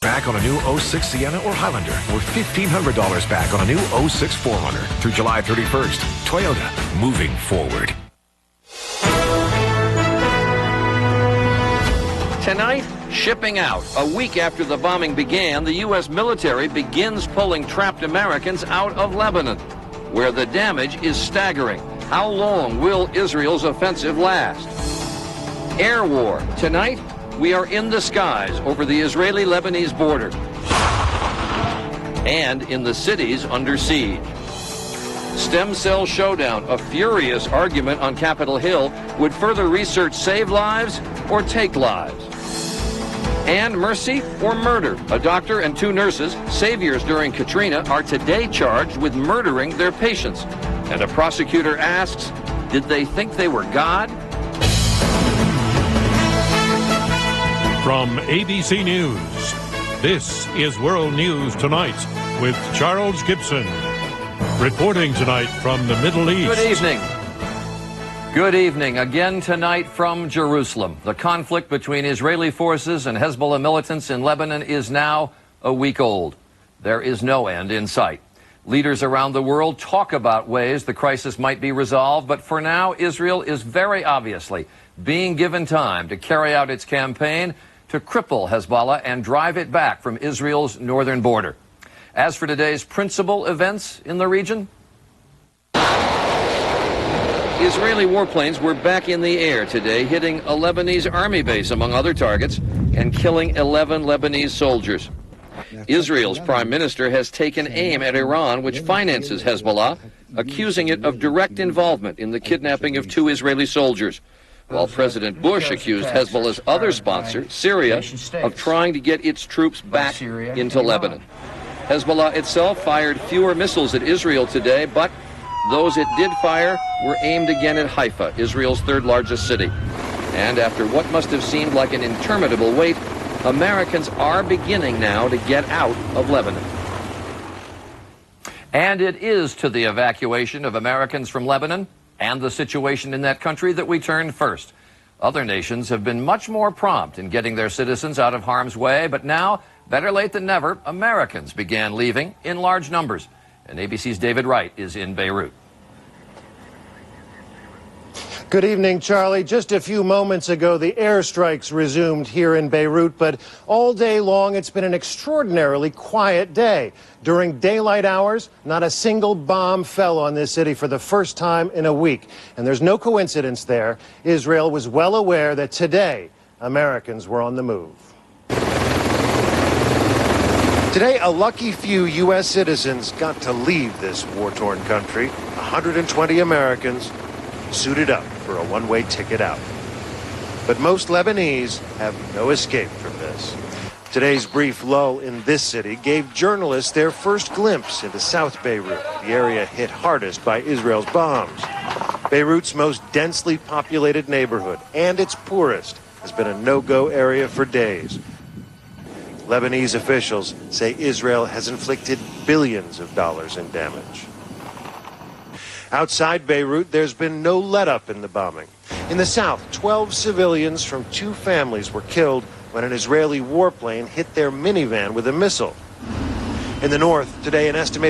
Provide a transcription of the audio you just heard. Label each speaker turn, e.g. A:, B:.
A: Back on a new 06 Sienna or Highlander, or $1,500 back on a new 06 4Runner through July 31st. Toyota, moving forward.
B: Tonight, shipping out. A week after the bombing began, the U.S. military begins pulling trapped Americans out of Lebanon, where the damage is staggering. How long will Israel's offensive last? Air war. Tonight, we are in the skies over the Israeli-Lebanese border and in the cities under siege. Stem cell showdown, a furious argument on Capitol Hill. Would further research save lives or take lives? And mercy or murder? A doctor and two nurses, saviors during Katrina, are today charged with murdering their patients. And a prosecutor asks, did they think they were God?
C: From ABC News, this is World News Tonight with Charles Gibson. Reporting tonight from the Middle East.
B: Good evening. Good evening. Again tonight from Jerusalem. The conflict between Israeli forces and Hezbollah militants in Lebanon is now a week old. There is no end in sight. Leaders around the world talk about ways the crisis might be resolved, but for now, Israel is very obviously being given time to carry out its campaign to cripple Hezbollah and drive it back from Israel's northern border. As for today's principal events in the region, Israeli warplanes were back in the air today, hitting a Lebanese army base, among other targets, and killing 11 Lebanese soldiers. Israel's prime minister has taken aim at Iran, which finances Hezbollah, accusing it of direct involvement in the kidnapping of 2 Israeli soldiers, while President Bush accused Hezbollah's other sponsor, Syria, of trying to get its troops back into Lebanon. Hezbollah itself fired fewer missiles at Israel today, but those it did fire were aimed again at Haifa, Israel's third largest city. And after what must have seemed like an interminable wait, Americans are beginning now to get out of Lebanon. And it is to the evacuation of Americans from Lebanon and the situation in that country that we turn first. Other nations have been much more prompt in getting their citizens out of harm's way, but now, better late than never, Americans began leaving in large numbers. And ABC's David Wright is in Beirut.
D: Good evening, Charlie. Just a few moments ago, the airstrikes resumed here in Beirut, but all day long, it's been an extraordinarily quiet day. During daylight hours, not a single bomb fell on this city for the first time in a week. And there's no coincidence there. Israel was well aware that today, Americans were on the move. Today, a lucky few U.S. citizens got to leave this war-torn country. 120 Americans suited up for a one-way ticket out. But most Lebanese have no escape from this. Today's brief lull in this city gave journalists their first glimpse into South Beirut, the area hit hardest by Israel's bombs. Beirut's most densely populated neighborhood and its poorest has been a no-go area for days. Lebanese officials say Israel has inflicted billions of dollars in damage. Outside Beirut, there's been no let-up in the bombing. In the south, 12 civilians from 2 families were killed when an Israeli warplane hit their minivan with a missile. In the north, today, an estimated